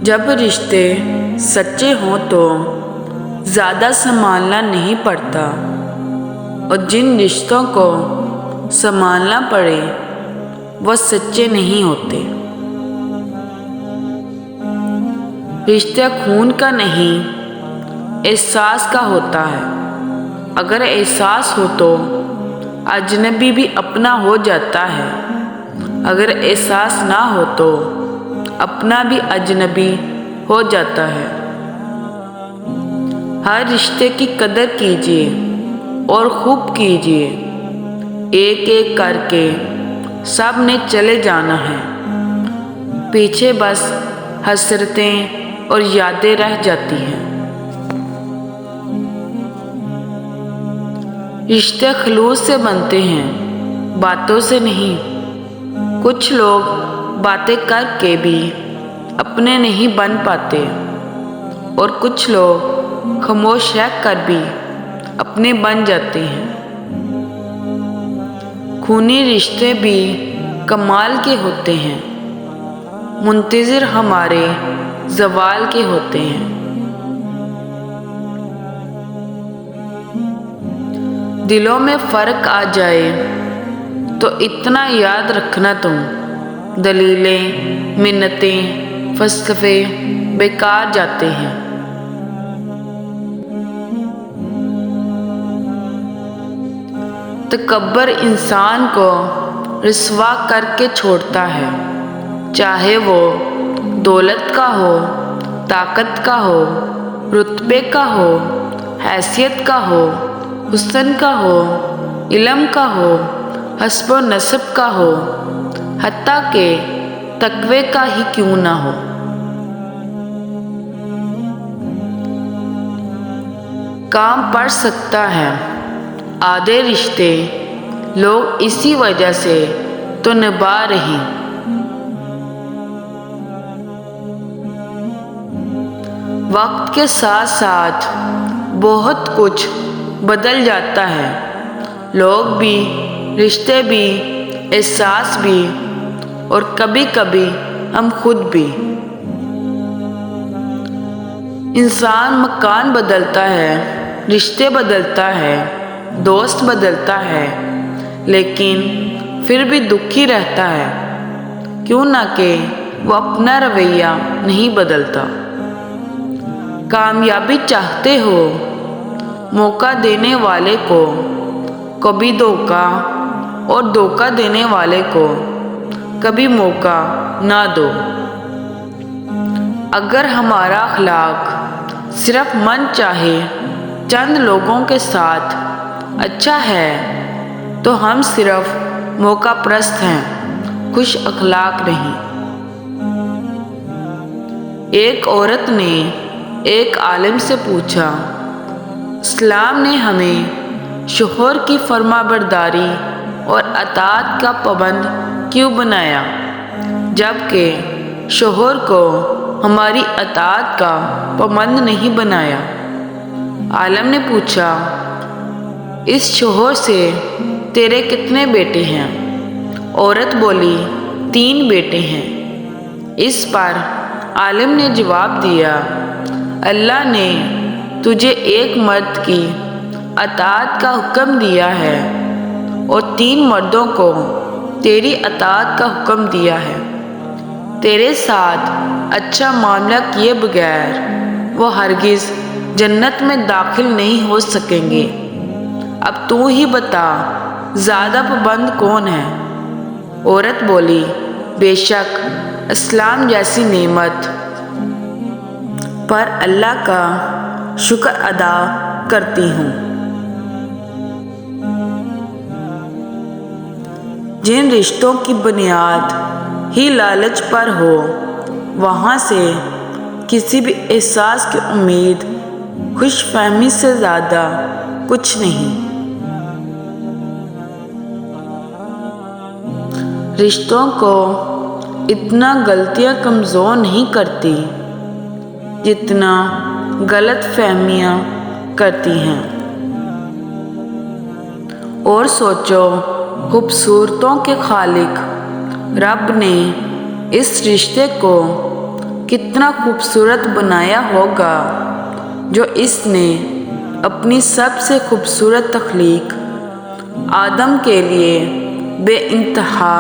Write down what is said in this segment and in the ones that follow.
جب رشتے سچے ہوں تو زیادہ سنبھالنا نہیں پڑتا، اور جن رشتوں کو سنبھالنا پڑے وہ سچے نہیں ہوتے۔ رشتہ خون کا نہیں، احساس کا ہوتا ہے۔ اگر احساس ہو تو اجنبی بھی اپنا ہو جاتا ہے، اگر احساس نہ ہو تو اپنا بھی اجنبی ہو جاتا ہے۔ ہر رشتے کی قدر کیجیے اور خوب کیجیے، ایک ایک کر کے سب نے چلے جانا ہے، پیچھے بس حسرتیں اور یادیں رہ جاتی ہیں۔ رشتے خلوص سے بنتے ہیں، باتوں سے نہیں۔ کچھ لوگ باتیں کر کے بھی اپنے نہیں بن پاتے، اور کچھ لوگ خاموش رہ کر بھی اپنے بن جاتے ہیں۔ خونی رشتے بھی کمال کے ہوتے ہیں، منتظر ہمارے زوال کے ہوتے ہیں۔ دلوں میں فرق آ جائے تو اتنا یاد رکھنا تم، دلیلیں، منتیں، فلسفے بیکار جاتے ہیں۔ تکبر انسان کو رسوا کر کے چھوڑتا ہے، چاہے وہ دولت کا ہو، طاقت کا ہو، رتبے کا ہو، حیثیت کا ہو، حسن کا ہو، علم کا ہو، حسب و نسب کا ہو، حتیٰ کہ تقوی کا ہی کیوں نہ ہو۔ کام پڑ سکتا ہے آدھے رشتے لوگ اسی وجہ سے تو نبھا رہے۔ وقت کے ساتھ ساتھ بہت کچھ بدل جاتا ہے، لوگ بھی، رشتے بھی، احساس بھی، اور کبھی کبھی ہم خود بھی۔ انسان مکان بدلتا ہے، رشتے بدلتا ہے، دوست بدلتا ہے، لیکن پھر بھی دکھی رہتا ہے، کیوں نہ کہ وہ اپنا رویہ نہیں بدلتا۔ کامیابی چاہتے ہو، موقع دینے والے کو کبھی دھوکہ، اور دھوکہ دینے والے کو کبھی موقع نہ دو۔ اگر ہمارا اخلاق صرف من چاہے چند لوگوں کے ساتھ اچھا ہے تو ہم صرف موقع پرست ہیں، خوش اخلاق نہیں۔ ایک عورت نے ایک عالم سے پوچھا، اسلام نے ہمیں شوہر کی فرما برداری اور اطاعت کا پابند کیوں بنایا، جبکہ شوہر کو ہماری اطاعت کا پابند نہیں بنایا؟ عالم نے پوچھا، اس شوہر سے تیرے کتنے بیٹے ہیں؟ عورت بولی، 3 بیٹے ہیں۔ اس پر عالم نے جواب دیا، اللہ نے تجھے ایک مرد کی اطاعت کا حکم دیا ہے اور 3 مردوں کو تیری اطاعت کا حکم دیا ہے۔ تیرے ساتھ اچھا معاملہ کیے بغیر وہ ہرگز جنت میں داخل نہیں ہو سکیں گے۔ اب تو ہی بتا، زیادہ پابند کون ہے؟ عورت بولی، بے شک اسلام جیسی نعمت پر اللہ کا شکر ادا کرتی ہوں۔ جن رشتوں کی بنیاد ہی لالچ پر ہو، وہاں سے کسی بھی احساس کی امید خوش فہمی سے زیادہ کچھ نہیں۔ رشتوں کو اتنا غلطیاں کمزور نہیں کرتی جتنا غلط فہمیاں کرتی ہیں۔ اور سوچو، خوبصورتوں کے خالق رب نے اس رشتے کو کتنا خوبصورت بنایا ہوگا جو اس نے اپنی سب سے خوبصورت تخلیق آدم کے لیے بے انتہا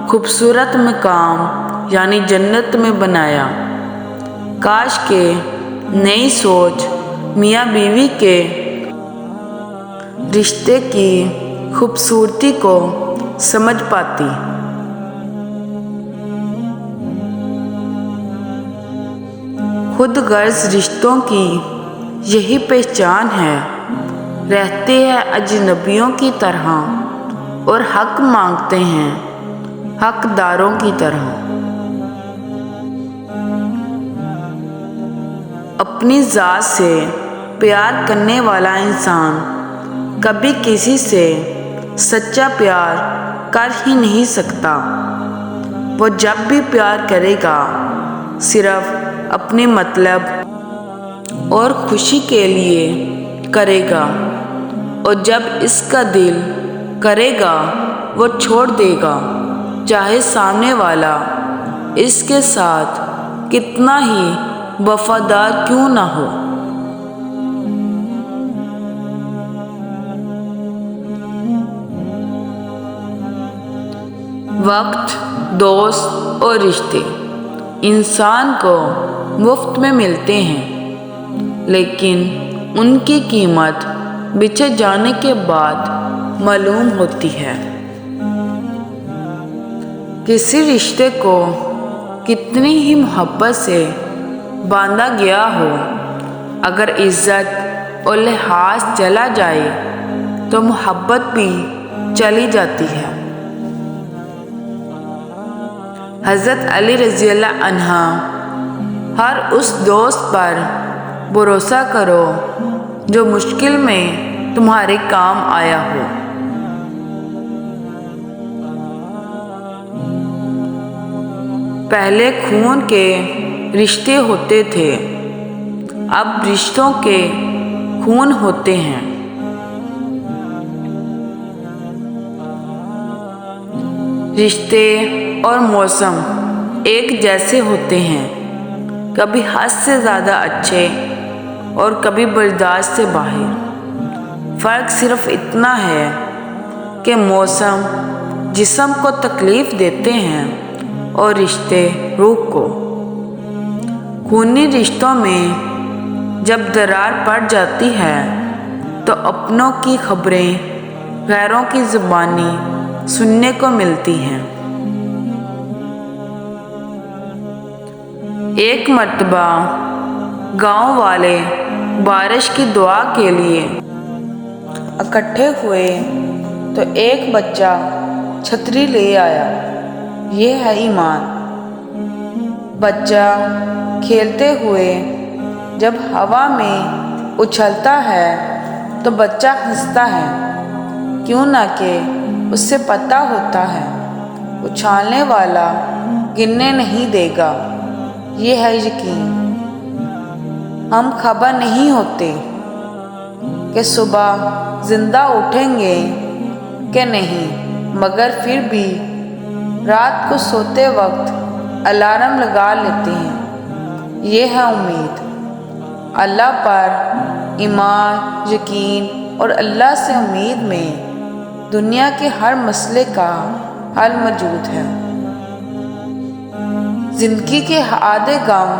خوبصورت مقام یعنی جنت میں بنایا۔ کاش کہ نئی سوچ میاں بیوی کے رشتے کی خوبصورتی کو سمجھ پاتی۔ خود غرض رشتوں کی یہی پہچان ہے، رہتے ہیں اجنبیوں کی طرح اور حق مانگتے ہیں حقداروں کی طرح۔ اپنی ذات سے پیار کرنے والا انسان کبھی کسی سے سچا پیار کر ہی نہیں سکتا۔ وہ جب بھی پیار کرے گا صرف اپنے مطلب اور خوشی کے لیے کرے گا، اور جب اس کا دل کرے گا وہ چھوڑ دے گا، چاہے سامنے والا اس کے ساتھ کتنا ہی وفادار کیوں نہ ہو۔ وقت، دوست اور رشتے انسان کو مفت میں ملتے ہیں، لیکن ان کی قیمت بچھڑ جانے کے بعد معلوم ہوتی ہے۔ کسی رشتے کو کتنی ہی محبت سے باندھا گیا ہو، اگر عزت اور لحاظ چلا جائے تو محبت بھی چلی جاتی ہے۔ حضرت علی رضی اللہ عنہ، ہر اس دوست پر بھروسہ کرو جو مشکل میں تمہارے کام آیا ہو۔ پہلے خون کے رشتے ہوتے تھے، اب رشتوں کے خون ہوتے ہیں۔ رشتے اور موسم ایک جیسے ہوتے ہیں، کبھی حد سے زیادہ اچھے اور کبھی برداشت سے باہر۔ فرق صرف اتنا ہے کہ موسم جسم کو تکلیف دیتے ہیں اور رشتے روح کو۔ خونی رشتوں میں جب درار پڑ جاتی ہے تو اپنوں کی خبریں غیروں کی زبانی سننے کو ملتی ہیں۔ ایک مرتبہ گاؤں والے بارش کی دعا کے لیے اکٹھے ہوئے تو ایک بچہ چھتری لے آیا۔ یہ ہے ایمان۔ بچہ کھیلتے ہوئے جب ہوا میں اچھلتا ہے تو بچہ ہنستا ہے، کیوں نہ کہ اسے پتہ ہوتا ہے اچھالنے والا گرنے نہیں دے گا۔ یہ ہے یقین۔ ہم خبر نہیں ہوتے کہ صبح زندہ اٹھیں گے کہ نہیں، مگر پھر بھی رات کو سوتے وقت الارم لگا لیتے ہیں۔ یہ ہے امید۔ اللہ پر ایمان، یقین اور اللہ سے امید میں دنیا کے ہر مسئلے کا حل موجود ہے۔ زندگی کے آدھے غم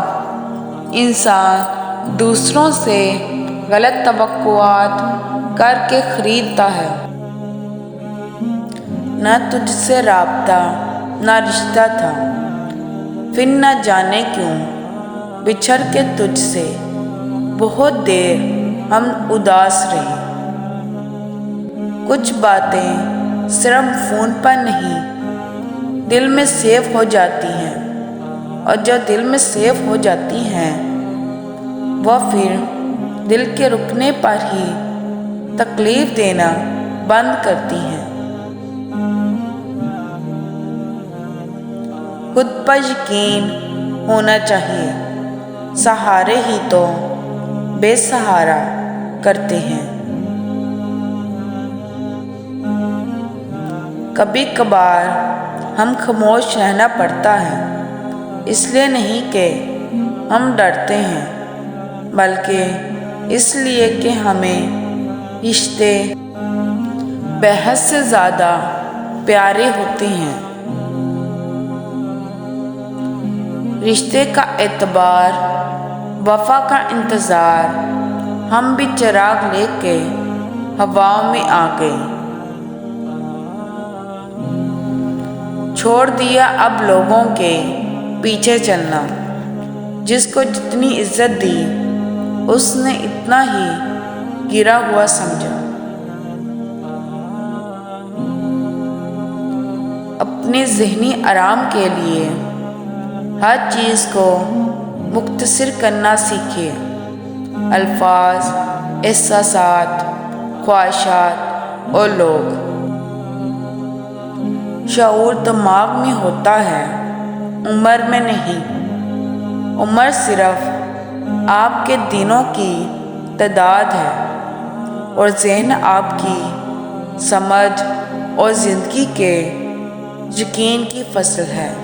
انسان دوسروں سے غلط توقعات کر کے خریدتا ہے۔ نہ تجھ سے رابطہ نہ رشتہ تھا، پھر نہ جانے کیوں بچھڑ کے تجھ سے بہت دیر ہم اداس رہے۔ کچھ باتیں صرف فون پر نہیں دل میں سیو ہو جاتی ہیں، اور جو دل میں سیو ہو جاتی ہیں وہ پھر دل کے رکنے پر ہی تکلیف دینا بند کرتی ہیں۔ خود پر یقین ہونا چاہیے، سہارے ہی تو بے سہارا کرتے ہیں۔ کبھی کبھار ہم خاموش رہنا پڑتا ہے، اس لیے نہیں کہ ہم ڈرتے ہیں، بلکہ اس لیے کہ ہمیں رشتے بحد سے زیادہ پیارے ہوتے ہیں۔ رشتے کا اعتبار، وفا کا انتظار، ہم بھی چراغ لے کے ہواؤں میں آ گئے۔ چھوڑ دیا اب لوگوں کے پیچھے چلنا، جس کو جتنی عزت دی اس نے اتنا ہی گرا ہوا سمجھا۔ اپنے ذہنی آرام کے لیے ہر چیز کو مختصر کرنا سیکھے۔ الفاظ، احساسات، خواہشات اور لوگ۔ شعور دماغ میں ہوتا ہے، عمر میں نہیں۔ عمر صرف آپ کے دنوں کی تعداد ہے اور ذہن آپ کی سمجھ اور زندگی کے یقین کی فصل ہے۔